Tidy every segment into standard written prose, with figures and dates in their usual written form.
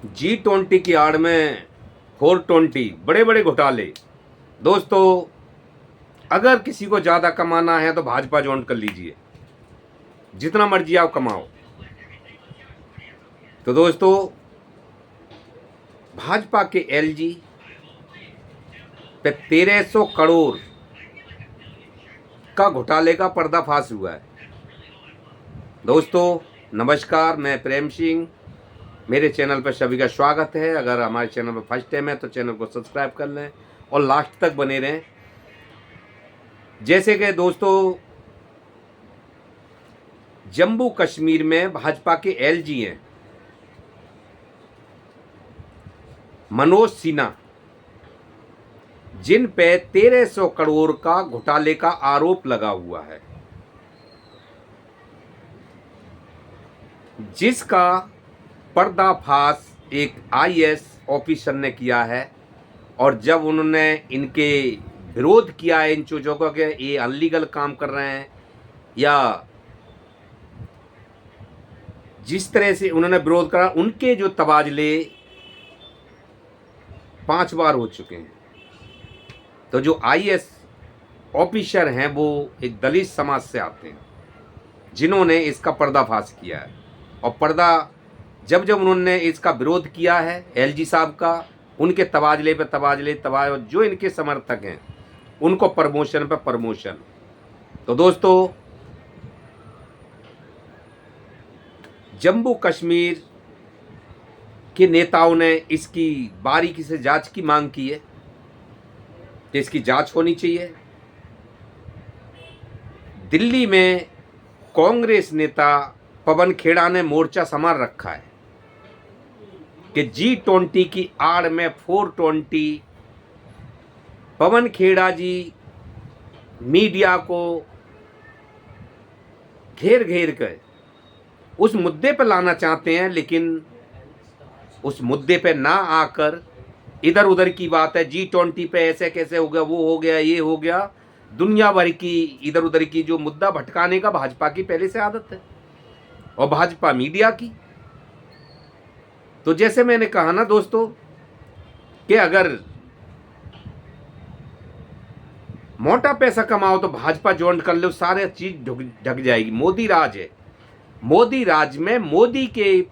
G20 की आड़ में 420 बड़े बड़े घोटाले। दोस्तों, अगर किसी को ज़्यादा कमाना है तो भाजपा ज्वाइन कर लीजिए, जितना मर्जी आप कमाओ। तो दोस्तों, भाजपा के एलजी पे 1300 करोड़ का घोटाले का पर्दाफाश हुआ है। दोस्तों नमस्कार, मैं प्रेम सिंह। मेरे चैनल पर सभी का स्वागत है। अगर हमारे चैनल पर फर्स्ट टाइम है तो चैनल को सब्सक्राइब कर लें और लास्ट तक बने रहें। जैसे कि दोस्तों, जम्मू कश्मीर में भाजपा के एलजी हैं मनोज सिन्हा, जिन पे 1300 करोड़ का घोटाले का आरोप लगा हुआ है, जिसका पर्दाफाश एक आईएएस ऑफिसर ने किया है। और जब उन्होंने इनके विरोध किया है इन चीज़ों का कि ये अनलीगल काम कर रहे हैं, या जिस तरह से उन्होंने विरोध करा, उनके जो तबादले 5 बार हो चुके हैं। तो जो आईएएस ऑफिसर हैं वो एक दलित समाज से आते हैं, जिन्होंने इसका पर्दाफाश किया है। और जब उन्होंने इसका विरोध किया है एलजी साहब का, उनके तबादले पे तबादले जो इनके समर्थक हैं उनको प्रमोशन पे प्रमोशन। तो दोस्तों, जम्मू कश्मीर के नेताओं ने इसकी बारीकी से जांच की मांग की है कि इसकी जांच होनी चाहिए। दिल्ली में कांग्रेस नेता पवन खेड़ा ने मोर्चा संभाल रखा है कि G20 की आड़ में 420। पवन खेड़ा जी मीडिया को घेर कर उस मुद्दे पर लाना चाहते हैं, लेकिन उस मुद्दे पे ना आकर इधर उधर की बात है। G20 पे ऐसे कैसे हो गया, वो हो गया, ये हो गया, दुनिया भर की इधर उधर की जो मुद्दा भटकाने का भाजपा की पहले से आदत है, और भाजपा मीडिया की। तो जैसे मैंने कहा ना दोस्तों, कि अगर मोटा पैसा कमाओ तो भाजपा ज्वाइन कर लो, सारे चीज ढक जाएगी। मोदी राज है। मोदी राज में मोदी के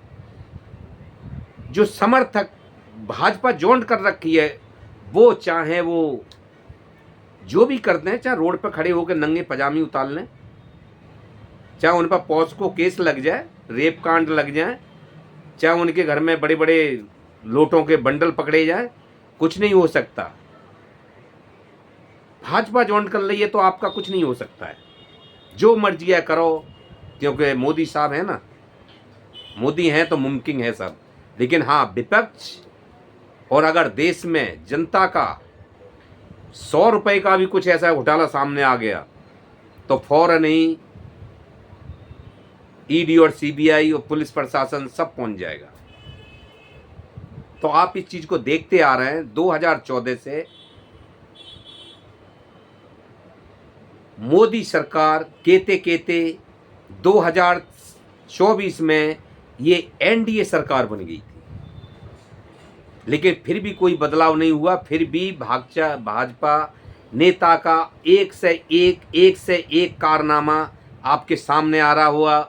जो समर्थक भाजपा ज्वाइन कर रखी है, वो चाहे वो जो भी करते हैं, चाहे रोड पर खड़े होकर नंगे पजामी उतार लें, चाहे उन पर पॉस्को केस लग जाए, रेप कांड लग जाए, चाहे उनके घर में बड़े बड़े लोटों के बंडल पकड़े जाए, कुछ नहीं हो सकता। भाजपा ज्वाइन कर रही है तो आपका कुछ नहीं हो सकता है। जो मर्जी है करो, क्योंकि मोदी साहब है ना, मोदी हैं तो मुमकिन है सब। लेकिन हाँ, विपक्ष और अगर देश में जनता का 100 रुपए का भी कुछ ऐसा घोटाला सामने आ गया तो फौरन ही ईडी और सीबीआई और पुलिस प्रशासन सब पहुंच जाएगा। तो आप इस चीज को देखते आ रहे हैं। 2014 से मोदी सरकार कहते 2024 में ये एनडीए सरकार बन गई थी, लेकिन फिर भी कोई बदलाव नहीं हुआ। फिर भी भाजपा नेता का एक से एक कारनामा आपके सामने आ रहा हुआ।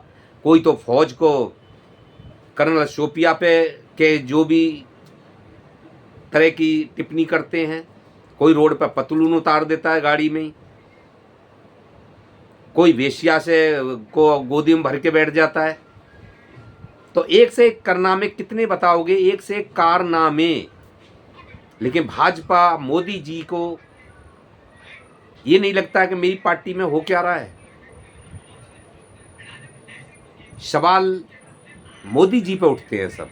कोई तो फौज को कर्नल शोपिया पे के जो भी तरह की टिप्पणी करते हैं, कोई रोड पर पतलून उतार देता है गाड़ी में, कोई वेश्या से को गोदी में भर के बैठ जाता है। तो एक से एक कारनामे कितने बताओगे, एक से एक कारनामे। लेकिन भाजपा मोदी जी को ये नहीं लगता कि मेरी पार्टी में हो क्या रहा है। सवाल मोदी जी पे उठते हैं सब।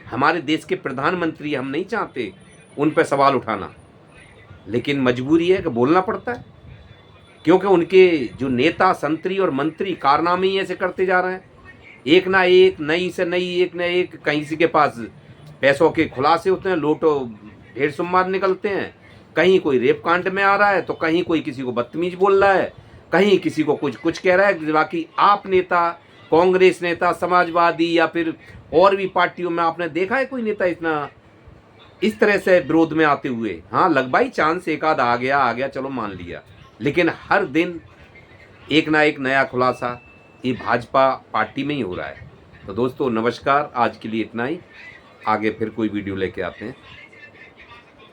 हमारे देश के प्रधानमंत्री, हम नहीं चाहते उन पे सवाल उठाना, लेकिन मजबूरी है कि बोलना पड़ता है, क्योंकि उनके जो नेता संतरी और मंत्री कारनामे ही ऐसे करते जा रहे हैं। एक ना एक, नई से नई, एक ना एक, कहीं से के पास पैसों के खुलासे होते हैं, लोटो ढेर सुमार निकलते हैं। कहीं कोई रेप कांड में आ रहा है, तो कहीं कोई किसी को बदतमीज बोल रहा है, कहीं किसी को कुछ कह रहा है। बाकी आप नेता, कांग्रेस नेता, समाजवादी या फिर और भी पार्टियों में आपने देखा है कोई नेता इतना इस तरह से विरोध में आते हुए? हाँ, लग भाई चांस एक आध आ गया, चलो मान लिया, लेकिन हर दिन एक ना एक नया खुलासा ये भाजपा पार्टी में ही हो रहा है। तो दोस्तों नमस्कार, आज के लिए इतना ही, आगे फिर कोई वीडियो लेके आते हैं।